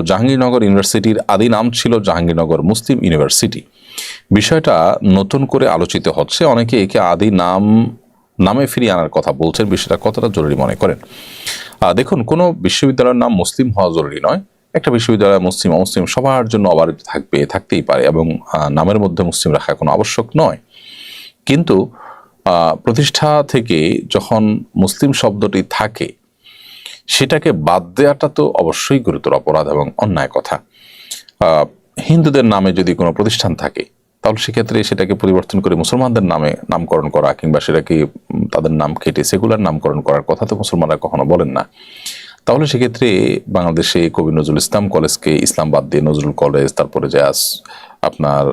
জাহাঙ্গীরনগর ইউনিভার্সিটির আদি নাম ছিল জাহাঙ্গীরনগর মুসলিম ইউনিভার্সিটি। বিষয়টা নতুন করে আলোচিত হচ্ছে, অনেকে একে আদি নামে ফিরিয়ে আনার কথা বলছেন। বিষয়টা কতটা জরুরি মনে করেন? দেখুন, কোনো বিশ্ববিদ্যালয়ের নাম মুসলিম হওয়া জরুরি নয়। একটা বিশ্ববিদ্যালয় মুসলিম অমুসলিম সবার জন্য অবারিত থাকতেই পারে, এবং নামের মধ্যে মুসলিম রাখা কোনো আবশ্যক নয়। কিন্তু প্রতিষ্ঠা থেকে যখন মুসলিম শব্দটি থাকে, সেটাকে বাদ দেওয়াটা তো অবশ্যই গুরুতর অপরাধ এবং অন্যায় কথা। হিন্দুদের নামে যদি কোনো প্রতিষ্ঠান থাকে, তাহলে সেক্ষেত্রে সেটাকে পরিবর্তন করে মুসলমানদের নামে নামকরণ করা, কিংবা সেটাকে তাদের নাম কেটে সেকুলার নামকরণ করার কথা তো মুসলমানরা কখনো বলেন না। তাহলে সেক্ষেত্রে বাংলাদেশে কবি নজরুল ইসলাম কলেজকে ইসলাম বাদ দিয়ে নজরুল কলেজ, তারপরে যে আপনার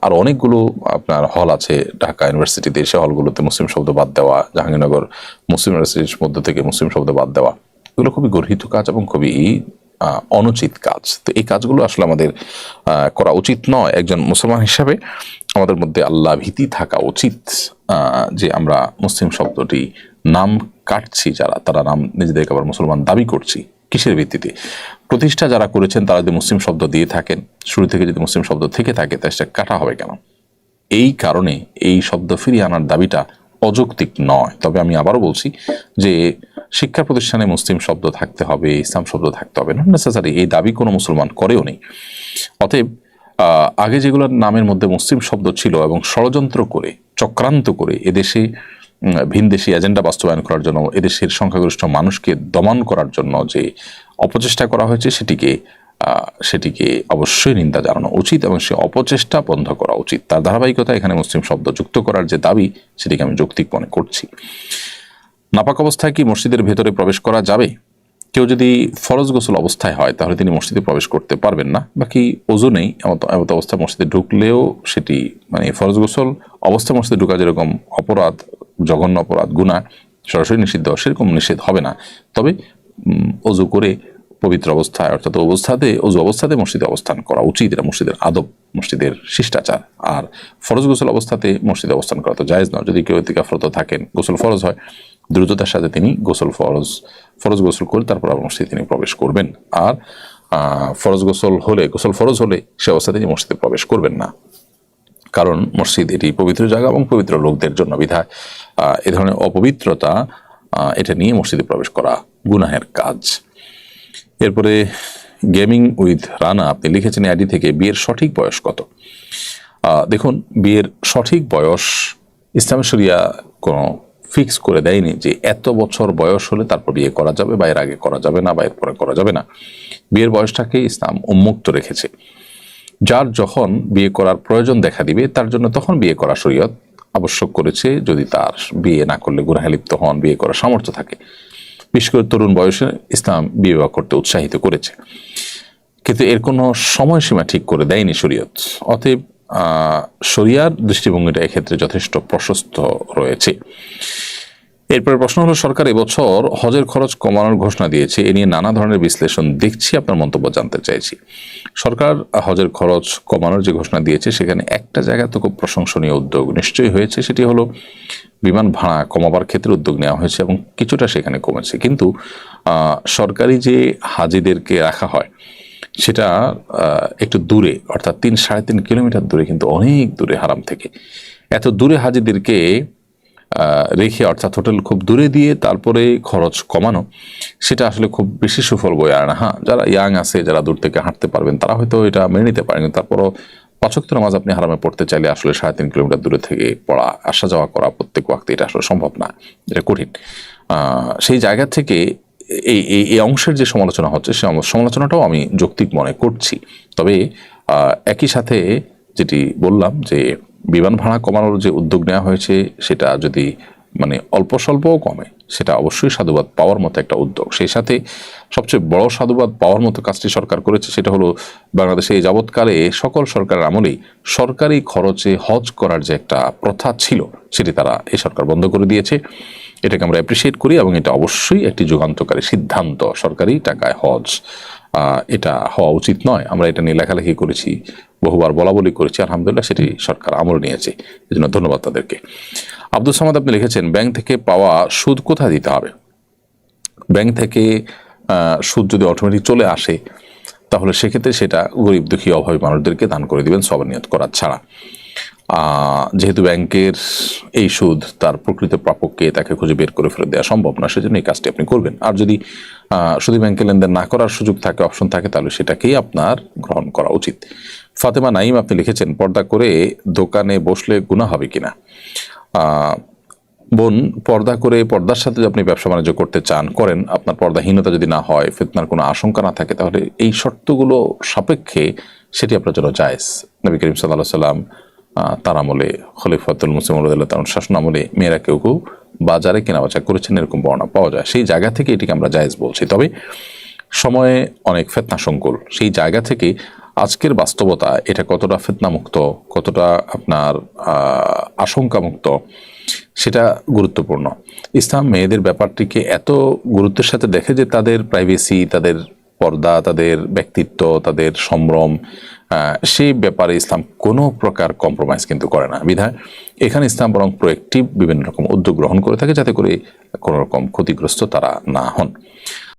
আরো অনেকগুলো আপনার হল আছে ঢাকা ইউনিভার্সিটিতে, সে হলগুলোতে মুসলিম শব্দ বাদ দেওয়া, জাহাঙ্গীরনগর মুসলিম ইউনিভার্সিটির মধ্যে থেকে মুসলিম শব্দ বাদ দেওয়া, এগুলো খুবই গর্হিত কাজ এবং খুবই অনুচিত কাজ। তো এই কাজগুলো আসলে আমাদের করা উচিত নয়। একজন মুসলমান হিসাবে আমাদের মধ্যে আল্লাহ ভীতি থাকা উচিত, যে আমরা মুসলিম শব্দটি নাম কাটছি, তারা নাম নিজেদেরকে আবার মুসলমান দাবি করছি কিসের ভিত্তিতে? প্রতিষ্ঠা যারা করেছেন তারা যদি মুসলিম শব্দ দিয়ে থাকেন, শুরু থেকে যদি মুসলিম শব্দ থেকে থাকে, তাহলে সেটা কাটা হবে কেন? এই কারণে এই শব্দ ফিরিয়ে আনার দাবিটা অযৌক্তিক নয়। তবে আমি আবারও বলছি যে শিক্ষা প্রতিষ্ঠানে মুসলিম শব্দ থাকতে হবে, ইসলাম শব্দ থাকতে হবে, নট নেসেসারি, এই দাবি কোনো মুসলমান করেও নেই। অতএব আগে যেগুলোর নামের মধ্যে মুসলিম শব্দ ছিল এবং ষড়যন্ত্র করে চক্রান্ত করে এদেশে ভিনদেশি এজেন্ডা বাস্তবায়ন করার জন্য, এদেশের সংখ্যাগরিষ্ঠ মানুষকে দমন করার জন্য যে অপচেষ্টা করা হয়েছে, সেটিকে অবশ্যই নিন্দা জানানো উচিত এবং সে অপচেষ্টা বন্ধ করা উচিত। তার ধারাবাহিকতা এখানে মুসলিম শব্দ যুক্ত করার যে দাবি, সেটিকে আমি যৌক্তিক মনে করছি। নাপাক অবস্থায় কি মসজিদের ভেতরে প্রবেশ করা যাবে? কেউ যদি ফরজ গোসল অবস্থায় হয়, তাহলে তিনি মসজিদে প্রবেশ করতে পারবেন না। বাকি ওযু নেই এমত অবস্থায় মসজিদে ঢুকলেও সেটি ফরজ গোসল অবস্থায় মসজিদে ঢুকা যেরকম অপরাধ, জঘন্য অপরাধ, গুনাহ, সরাসরি নিষিদ্ধ, সেরকম নিষেধ হবে না। তবে ওযু করে পবিত্র অবস্থায়, অর্থাৎ ওযু অবস্থাতে মসজিদে অবস্থান করা উচিত। এটা মসজিদের আদব, মসজিদের শিষ্টাচার। আর ফরজ গোসল অবস্থাতে মসজিদে অবস্থান করা তো জায়েজ নয়। যদি কেউ ইতিকাফরত থাকেন, গোসল ফরজ হয়, দ্রুততার সাথে তিনি ফরজ গোসল করে তারপর আবার মসজিদে তিনি প্রবেশ করবেন। আর গোসল ফরজ হলে সে অবস্থায় তিনি মসজিদে প্রবেশ করবেন না, কারণ মসজিদ এটি পবিত্র জায়গা এবং পবিত্র লোকদের জন্য। বিধায় এ ধরনের অপবিত্রতা এটা নিয়ে মসজিদে প্রবেশ করা গুনাহের কাজ। এরপরে গেমিং উইথ রানা আপনি লিখেছেন আইডি থেকে, বিয়ের সঠিক বয়স কত? দেখুন, বিয়ের সঠিক বয়স ইসলামী শরিয়া কোনো ফিক্স করে দেয়নি যে এত বছর বয়স হলে তারপর বিয়ে করা যাবে, বা এর আগে করা যাবে না, বা এর পরে করা যাবে না। বিয়ের বয়সটাকে ইসলাম উন্মুক্ত রেখেছে। যার যখন বিয়ে করার প্রয়োজন দেখা দিবে, তার জন্য তখন বিয়ে করা শরীয়ত আবশ্যক করেছে, যদি তার বিয়ে না করলে গুনাহে লিপ্ত হন, বিয়ে করার সামর্থ্য থাকে। বিশেষ করে তরুণ বয়সে ইসলাম বিবাহ করতে উৎসাহিত করেছে, কিন্তু এর কোনো সময়সীমা ঠিক করে দেয়নি শরীয়ত। অতএব শরিয়ার দৃষ্টিভঙ্গিটা এক্ষেত্রে যথেষ্ট প্রশস্ত রয়েছে। এরপরে প্রশ্ন হলো, সরকার এবছর হজের খরচ কমানোর ঘোষণা দিয়েছে, এ নিয়ে নানা ধরনের বিশ্লেষণ দেখছি, আপনার মন্তব্য জানতে চাইছি। সরকার হজের খরচ কমানোর যে ঘোষণা দিয়েছে, সেখানে একটা জায়গা তো খুব প্রশংসনীয় উদ্যোগ নিশ্চয়ই হয়েছে, সেটি হলো বিমান ভাড়া কমাবার ক্ষেত্রে উদ্যোগ নেওয়া হয়েছে এবং কিছুটা সেখানে কমেছে। কিন্তু সরকারি যে হাজিদেরকে রাখা হয় সেটা একটু দূরে, অর্থাৎ 3-3.5 কিলোমিটার দূরে, কিন্তু অনেক দূরে হারাম থেকে। এত দূরে হাজিদেরকে রেখে, অর্থাৎ হোটেল খুব দূরে দিয়ে তারপরে খরচ কমানো, সেটা আসলে খুব বেশি সুফল বয়ে আনে না। হ্যাঁ, যারা ইয়াং আছে, যারা দূর থেকে হাঁটতে পারবেন, তারা হয়তো এটা মেনে নিতে পারেন, কিন্তু তারপরও 5 ওয়াক্ত নামাজ আপনি হারামে পড়তে চাইলে আসলে 3.5 কিলোমিটার দূরে থেকে পড়া, আসা যাওয়া করা প্রত্যেক ওয়াক্তে, এটা আসলে সম্ভব না, এটা কঠিন। সেই জায়গা থেকে এই অংশের যে সমালোচনা হচ্ছে, সেই সমালোচনাটাও আমি যৌক্তিক মনে করছি। তবে একই সাথে যেটি বললাম যে বিমান ভাড়া কমানোর যে উদ্যোগ নেওয়া হয়েছে, সেটা যদি অল্প স্বল্পও কমে, সেটা অবশ্যই সাধুবাদ পাওয়ার মতো একটা উদ্যোগ। সেই সাথে সবচেয়ে বড় সাধুবাদ পাওয়ার মতো কাজটি সরকার করেছে, সেটা হলো বাংলাদেশে এই যাবৎকালে সকল সরকারের আমলেই সরকারি খরচে হজ করার যে একটা প্রথা ছিল, সেটি এই সরকার বন্ধ করে দিয়েছে। এটাকে আমরা অ্যাপ্রিসিয়েট করি এবং এটা অবশ্যই একটি যুগান্তকারী সিদ্ধান্ত। সরকারি টাকায় হজ, এটা হওয়া উচিত নয়। আমরা এটা নিয়ে লেখালেখি করেছি, বহুবার বলাবলি করেছি, আলহামদুলিল্লাহ সেটি সরকার আমল নিয়েছে, এই জন্য ধন্যবাদ তাদেরকে। আব্দুল সামাদ আপনি লিখেছেন, ব্যাংক থেকে পাওয়া সুদ কোথায় দিতে হবে? ব্যাংক থেকে সুদ যদি অটোমেটিক চলে আসে, তাহলে সেক্ষেত্রে সেটা গরিব দুঃখী অভাবী মানুষদেরকে দান করে দিবেন সবার নিয়ত করা ছাড়া। যেহেতু ব্যাংকের এই সুদ তার প্রকৃত প্রাপককে তাকে খুঁজে বের করে ফেরত দেওয়া সম্ভব না, সেজন্য এই কাজটি আপনি করবেন। আর যদি শুধু ব্যাংকে লেনদেন না করার সুযোগ থাকে, অপশন থাকে, তাহলে সেটাকেই আপনার গ্রহণ করা উচিত। ফাতেমা নাইম আপনি লিখেছেন, পর্দা করে দোকানে বসলে গুনাহ হবে কিনা? বোন, পর্দা করে পর্দার সাথে যদি আপনি ব্যবসা বাণিজ্য করতে চান করেন, আপনার পর্দাহীনতা যদি না হয়, ফিতনার কোনো আশঙ্কা না থাকে, তাহলে এই শর্তগুলো সাপেক্ষে সেটি আপনার জন্য জায়েজ। নবী করিম সাল্লাল্লাহু আলাইহি সাল্লাম তার আমলে খলিফাতুল মুসলিম রাদিয়াল্লাহু তাআলার শাসন আমলে মেয়েরা কেউ কেউ বাজারে কেনাবেচা করেছেন, এরকম বর্ণনা পাওয়া যায়। সেই জায়গা থেকে এটিকে আমরা জায়েজ বলছি। তবে সময়ে অনেক ফিতনা সংকুল, সেই জায়গা থেকে আজকের বাস্তবতা এটা কতটা ফিতনামুক্ত, কতটা আপনার আশঙ্কামুক্ত, সেটা গুরুত্বপূর্ণ। ইসলাম মেয়েদের ব্যাপারটিকে এত গুরুত্বের সাথে দেখে যে তাদের প্রাইভেসি, তাদের পর্দা, তাদের ব্যক্তিত্ব, তাদের সম্ভ্রম, সেই ব্যাপারে ইসলাম কোনো প্রকার কম্প্রোমাইজ কিন্তু করে না। বিধায় এখানে ইসলাম বরং প্রোয়েক্টিভ বিভিন্ন রকম উদ্যোগ গ্রহণ করে থাকে, যাতে করে কোনো রকম ক্ষতিগ্রস্ত তারা না হন।